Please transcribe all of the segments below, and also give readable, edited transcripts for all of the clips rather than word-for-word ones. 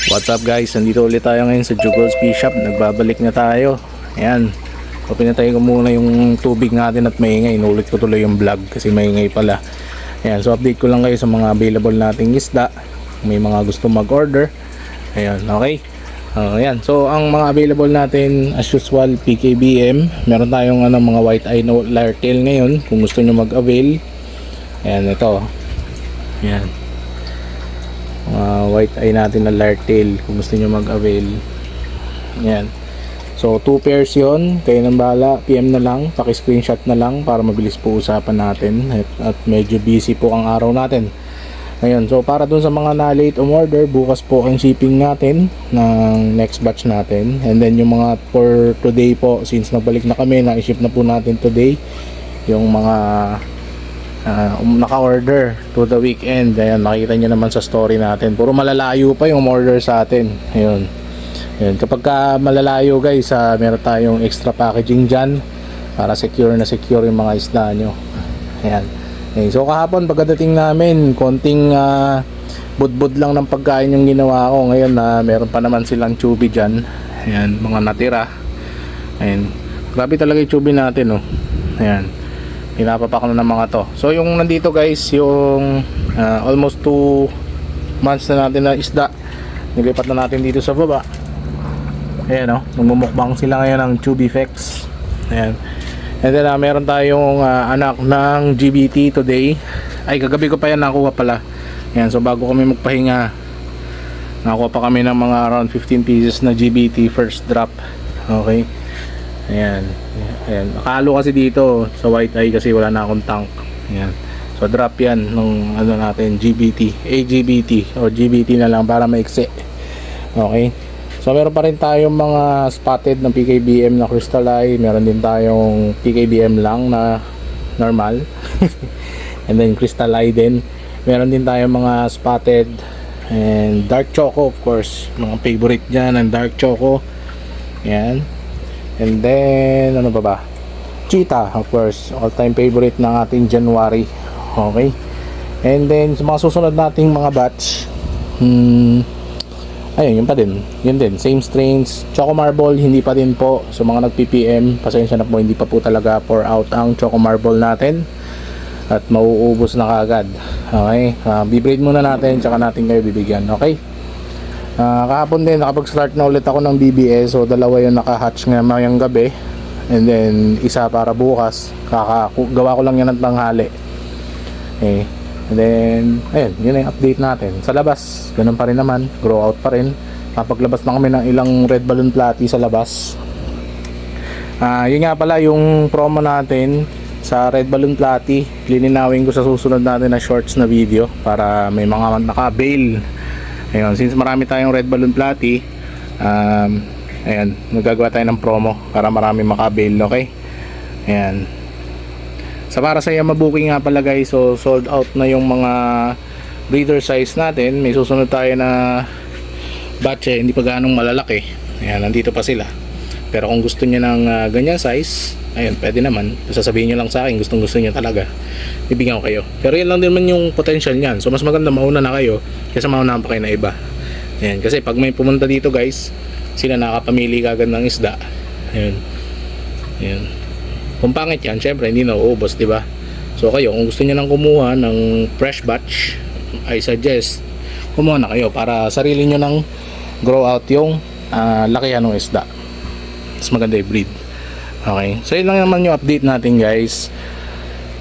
What's up guys, nandito ulit tayo ngayon sa Jugos Fish Shop. Nagbabalik na tayo. Ayan, so pinatay ko muna yung tubig natin at maingay. Inulit ko tuloy yung vlog kasi maingay pala. Ayan, so update ko lang kayo sa mga available nating isda. May mga gusto mag-order. Ayan, okay. Ayan, so ang mga available natin as usual, PKBM. Meron tayong mga white eye na lyre tail ngayon kung gusto nyo mag-avail. Ayan, ito. Ayan, white eye natin na lyre tail kung gusto nyo mag-avail. Yan, so 2 pairs yon, kayo nang bahala. PM na lang, paki-screenshot na lang para mabilis po usapan natin at medyo busy po ang araw natin ngayon. So para dun sa mga na late umorder, bukas po ang shipping natin ng next batch natin, and then yung mga for today po, since nagbalik na kami, na-ship na po natin today yung mga naka-order to the weekend. Ayan, nakita nyo naman sa story natin, puro malalayo pa yung order sa atin. Ayun, ayun. Kapag ka malalayo guys, meron tayong extra packaging dyan para secure na secure yung mga isda nyo. Ayan. Okay, so kahapon pagdating namin, konting budbud lang ng pagkain yung ginawa ko. Ngayon meron pa naman silang chubby dyan. Ayan, mga natira. Ayan, grabe talaga yung chubby natin, oh. Ayan, pinapapak na ng mga to. So yung nandito guys, yung almost 2 months na natin na isda, nilipat na natin dito sa baba. Ayan, namumukbang sila ngayon ng Chubby Fex. Ayan, and then meron tayong anak ng GBT today. Ay, kagabi ko pa yan nakuha pala. Ayan, so bago kami magpahinga, nakuha pa kami ng mga around 15 pieces na GBT first drop. Okay, ayan, ayan. Nakalo kasi dito sa white eye kasi wala na akong tank. Ayan, so drop yan nung natin, GBT, AGBT o GBT na lang para maiksi. Okay, so meron pa rin tayong mga spotted ng PKBM na crystal eye. Meron din tayong PKBM lang na normal and then crystal eye din. Meron din tayong mga spotted and dark choco, of course, mga favorite dyan ang dark choco. Ayan. And then ano ba? Cheetah, of course, all-time favorite ng ating January. Okay. And then sa mga susunod nating mga batch, ayun, yun pa din. Yun din, same strains. Choco Marble, hindi pa din po. So mga nag-PPM, pasensya na po, hindi pa po talaga pour out ang Choco Marble natin. At mauubos na kagad. Okay. Bibreed muna natin, tsaka natin kayo bibigyan. Okay. Kahapon din nakapag-start na ulit ako ng BBS. So dalawa yung naka-hatch ngayong gabi, and then isa para bukas. Gawa ko lang yan ng tanghali. Okay. And then ayun, yun yung update natin. Sa labas, ganun pa rin naman, grow out pa rin. Napaglabas na kami ng ilang red balloon platy sa labas. Yun nga pala yung promo natin sa red balloon platy. Lininawin ko sa susunod natin na shorts na video para may mga naka-bail. Ayun, since marami tayong red balloon platy, ayan, magagawa tayo ng promo para marami maka-avail. Okay. Ayan, sa para sa Yamabuki nga pala guys, so sold out na yung mga breeder size natin. May susunod tayo na batch, hindi pa ganong malalaki. Ayan, nandito pa sila. Pero kung gusto niyo ng ganyan size, ayun, pwede naman. Sasabihin nyo lang sa akin, gustong gusto nyo talaga, bibigyan ko kayo. Pero yan lang din man yung potential nyan. So mas maganda mauna na kayo kaysa mauna pa kayo na iba. Ayan, kasi pag may pumunta dito guys, sila nakapamili kagad ng isda. Ayan, ayan. Kung pangit yan, syempre hindi na uubos, diba? So kayo, kung gusto nyo nang kumuha ng fresh batch, I suggest kumuha na kayo para sarili nyo nang grow out yung lakihan ng isda. Mas maganda i-breed. Okay, so yun lang naman yung update natin guys.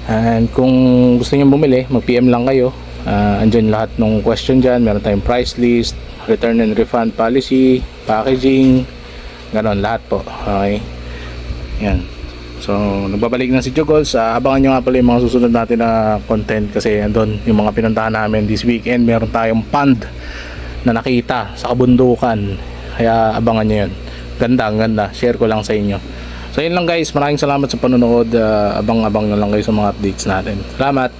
And kung gusto nyo bumili, mag-PM lang kayo. Andyan lahat ng question dyan. Meron tayong price list, return and refund policy, packaging, ganon, lahat po. Okay, yan. So nagbabalik na si Jugos. Abangan nyo nga pala yung mga susunod natin na content kasi andun yung mga pinuntahan namin this weekend. Meron tayong pond na nakita sa kabundukan, kaya abangan nyo yun. Ganda, ang ganda. Share ko lang sa inyo. So yun lang guys, maraming salamat sa panonood. Abang-abang na lang kayo sa mga updates natin. Salamat.